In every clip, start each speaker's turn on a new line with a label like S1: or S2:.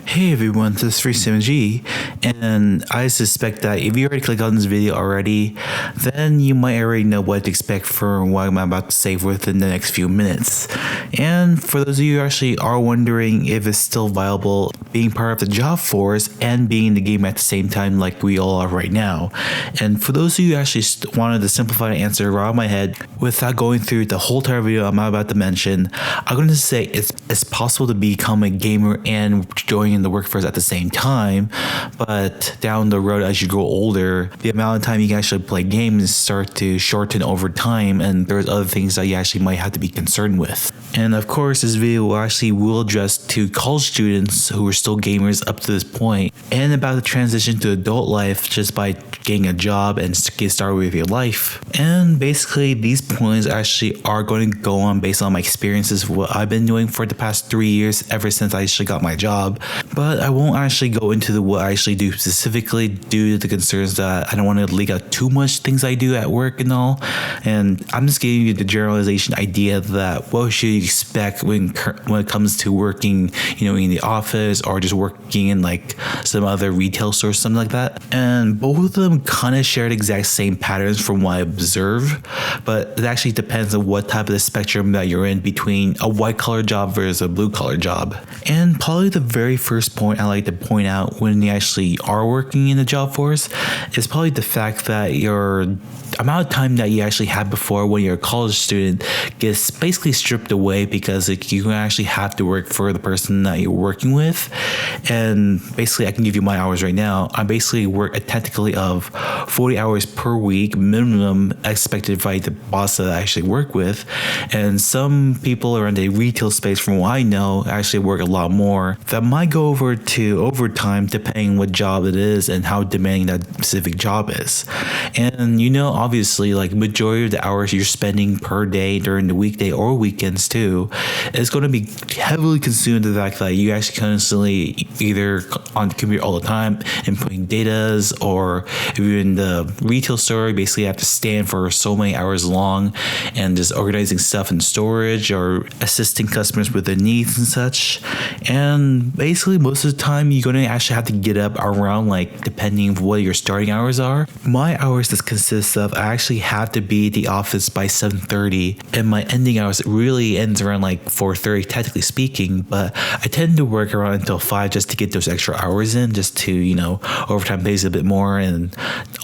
S1: Hey everyone, this is 37G, and I suspect that if you already clicked on this video already, then you might already know what to expect for what I'm about to say within the next few minutes. And for those of you who actually are wondering if it's still viable being part of the job force and being in the game at the same time like we all are right now, and for those of you who actually wanted to simplify the answer around my head without going through the whole entire video I'm about to mention, I'm going to say it's possible to become a gamer and join the workforce at the same time, but down the road as you grow older, the amount of time you can actually play games start to shorten over time, and there's other things that you actually might have to be concerned with. And of course, this video will address to college students who are still gamers up to this point, and about the transition to adult life just by getting a job and get started with your life. And basically, these points actually are going to go on based on my experiences, what I've been doing for the past 3 years ever since I actually got my job. But I won't actually go into what I actually do specifically due to the concerns that I don't want to leak out too much things I do at work and all. And I'm just giving you the generalization idea that what should you expect when it comes to working, in the office or just working in like some other retail store, something like that. And both of them kind of share the exact same patterns from what I observe, but it actually depends on what type of the spectrum that you're in between a white collar job versus a blue collar job. And probably the very first point I like to point out when you actually are working in the job force is probably the fact that your amount of time that you actually had before when you're a college student gets basically stripped away, because you actually have to work for the person that you're working with. And basically, I can give you my hours right now. I basically work a technically of 40 hours per week minimum expected by the boss that I actually work with. And some people around the retail space, from what I know, actually work a lot more. That might go over to overtime depending what job it is and how demanding that specific job is. And obviously, like majority of the hours you're spending per day during the weekday or weekends too is going to be heavily consumed to the fact that you actually constantly either on the computer all the time inputting datas, or if you're in the retail store, you basically have to stand for so many hours long and just organizing stuff in storage or assisting customers with their needs and such. And basically most of the time you're going to actually have to get up around, like, depending on what your starting hours are. My hours this consists of, I actually have to be at the office by 7:30, and my ending hours really ends around like 4:30 technically speaking, but I tend to work around until 5 just to get those extra hours in, just to overtime pays a bit more. And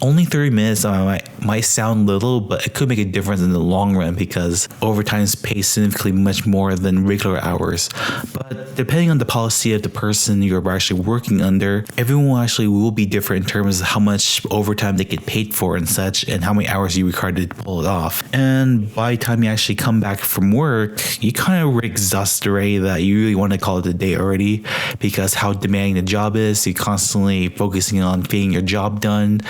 S1: only 30 minutes might sound little, but it could make a difference in the long run, because overtime is paid significantly much more than regular hours. But depending on the policy of the person you're actually working under, everyone actually will be different in terms of how much overtime they get paid for and such, and how many hours you require to pull it off. And by the time you actually come back from work, you kind of exhausted already, that you really want to call it a day already, because how demanding the job is. You're constantly focusing on getting your job done,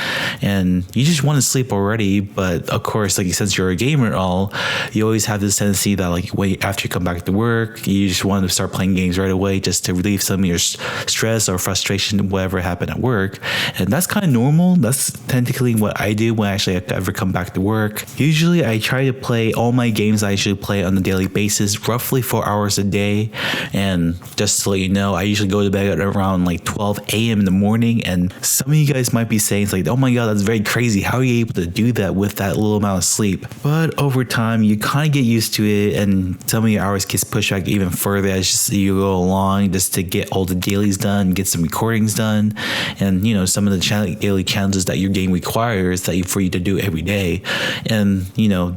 S1: and you just want to sleep already. But of course, like, since you're a gamer and all, you always have this tendency that, like, wait, after you come back to work, you just want to start playing games right away just to relieve some of your stress or frustration, whatever happened at work. And that's kind of normal. That's technically what I do when I actually ever come back to work. Usually I try to play all my games I usually play on a daily basis, roughly 4 hours a day. And just to let you know, I usually go to bed at around like 12 a.m. in the morning. And some of you guys might be saying, it's like, oh my god, that's very crazy. How are you able to do that with that little amount of sleep? But over time, you kind of get used to it, and some of your hours gets pushed back even further as you go along, just to get all the dailies done, get some recordings done, and some of the daily challenges that your game requires for you to do every day. And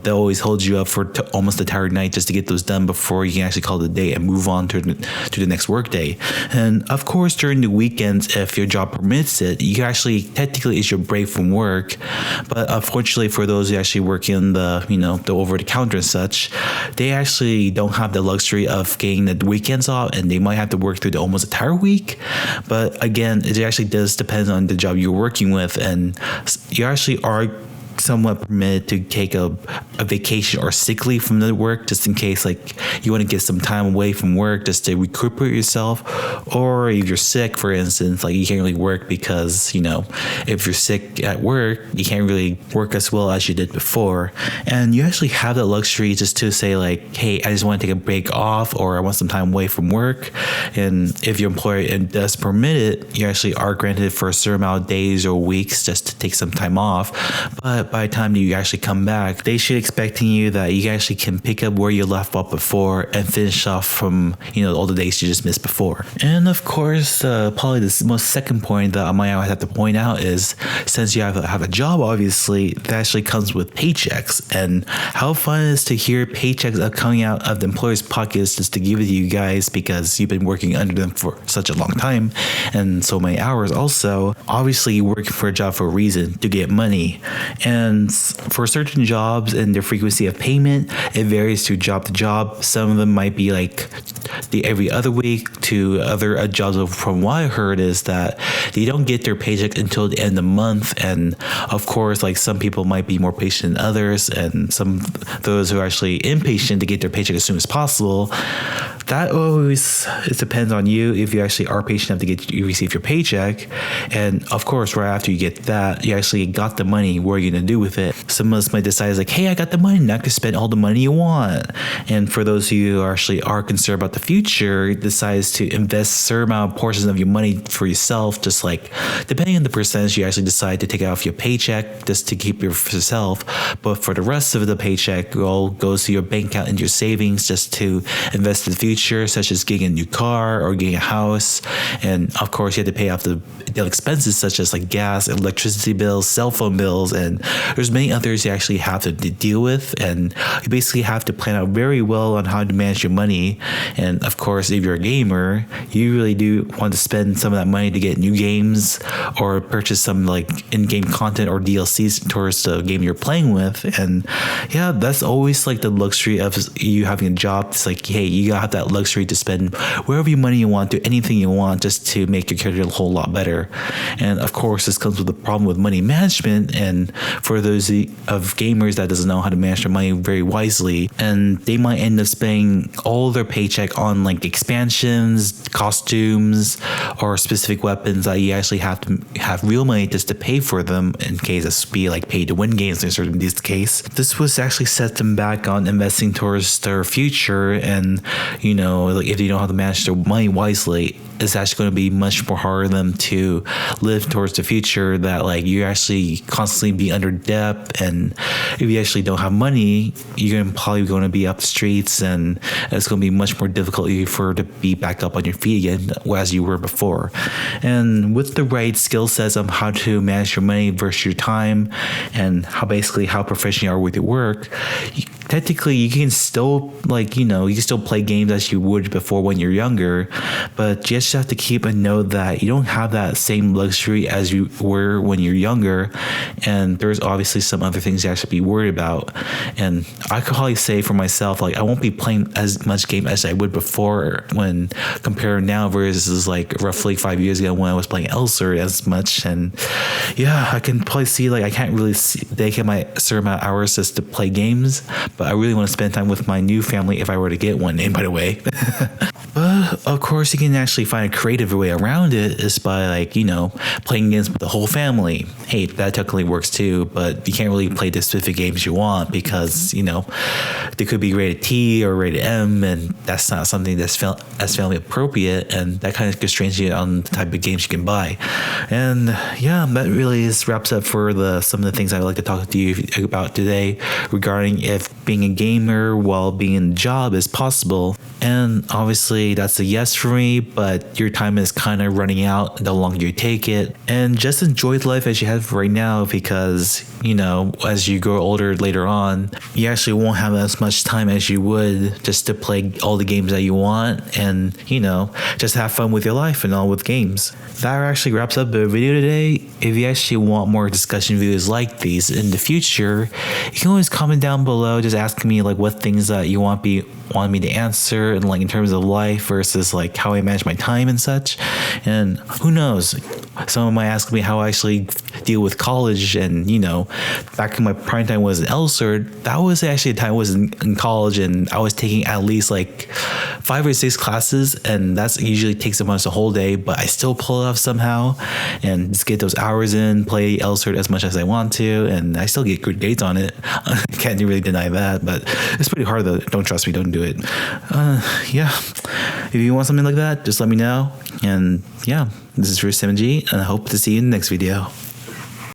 S1: they'll always hold you up for almost the entire night just to get those done before you can actually call it a day and move on to the next work day. And of course, during the weekends, if your job permits it, you actually technically it's your break from work. But unfortunately, for those who actually work in the the over the counter and such, they actually don't have the luxury of getting the weekends off, and they might have to work through the almost entire week. But again, it actually does depend on the job you're working with, and you actually are somewhat permitted to take a vacation or sick leave from the work, just in case like you want to get some time away from work just to recuperate yourself. Or if you're sick, for instance, like you can't really work because, if you're sick at work, you can't really work as well as you did before. And you actually have that luxury just to say like, hey, I just want to take a break off, or I want some time away from work. And if your employer does permit it, you actually are granted for a certain amount of days or weeks just to take some time off. But by the time you actually come back, they should expecting you that you actually can pick up where you left off before and finish off from, all the days you just missed before. And of course, probably the most second point that I might have to point out is, since you have a job, obviously, that actually comes with paychecks. And how fun it is to hear paychecks are coming out of the employer's pockets just to give it to you guys because you've been working under them for such a long time and so many hours. Also, obviously, you're working for a job for a reason, to get money. And for certain jobs and their frequency of payment, it varies to job. Some of them might be like the every other week, to other jobs. From what I heard is that they don't get their paycheck until the end of the month. And of course, like some people might be more patient than others, and those who are actually impatient to get their paycheck as soon as possible. That always, it depends on you if you actually are patient enough to receive your paycheck. And of course, right after you get that, you actually got the money. What are you going to do with it? Some of us might decide like, hey, I got the money, now I can spend all the money you want. And for those of you who actually are concerned about the future, decides to invest certain amount of portions of your money for yourself, just like depending on the percentage you actually decide to take it off your paycheck just to keep yourself. But for the rest of the paycheck, it all goes to your bank account and your savings just to invest in the future, such as getting a new car or getting a house. And of course, you have to pay off the daily expenses such as like gas, electricity bills, cell phone bills, and there's many others you actually have to deal with. And you basically have to plan out very well on how to manage your money. And of course, if you're a gamer, you really do want to spend some of that money to get new games or purchase some like in-game content or DLCs towards the game you're playing with. And yeah, that's always like the luxury of you having a job. It's like, hey, you have that luxury to spend wherever your money you want, do anything you want just to make your character a whole lot better. And of course, this comes with a problem with money management. And for those of gamers that doesn't know how to manage their money very wisely, and they might end up spending all their paycheck on like expansions, costumes, or specific weapons that you actually have to have real money just to pay for them in case it's be like pay to win games in this case. This was actually set them back on investing towards their future. And like if you don't know how to manage their money wisely, it's actually going to be much more harder than to live towards the future that like you actually constantly be under debt. And if you actually don't have money, you're probably going to be up the streets, and it's going to be much more difficult for to be back up on your feet again as you were before. And with the right skill sets of how to manage your money versus your time, and how proficient you are with your work, technically you can still you can still play games as you would before when you're younger, but you just have to keep a note that you don't have that same luxury as you were when you're younger. And there's obviously some other things you have to be worried about. And I could probably say for myself, like I won't be playing as much game as I would before when compared now versus like roughly 5 years ago when I was playing Elser as much. And yeah, I can probably see like I can't really dedicate my certain amount of hours just to play games, but I really want to spend time with my new family if I were to get one name, by the way. But of course, you can actually find a creative way around it is by playing games with the whole family. Hey, that technically works too, but you can't really play the specific games you want because they could be rated T or rated M, and that's not something that's family appropriate, and that kind of constrains you on the type of games you can buy. And yeah, that really wraps up for some of the things I'd like to talk to you about today regarding if being a gamer while being in a job is possible. And obviously that's a yes for me, but your time is kind of running out the longer you take it. And just enjoy life as you have right now, because as you grow older later on, you actually won't have as much time as you would just to play all the games that you want and just have fun with your life and all with games. That actually wraps up the video today. If you actually want more discussion videos like these in the future, you can always comment down below just asking me what things that you want me to answer, and in terms of life versus how I manage my time and such. And who knows, Someone might ask me how I actually deal with college, and back in my prime time was in LCERT. That was actually a time I was in college, and I was taking at least like 5 or 6 classes, and that's usually takes almost a whole day, but I still pull it off somehow and just get those hours in, play LCERT as much as I want to, and I still get good grades on it. I can't really deny that, but it's pretty hard though. Don't trust me, don't do it. Yeah, if you want something like that, just let me know. And yeah, this is Rich7G, and I hope to see you in the next video.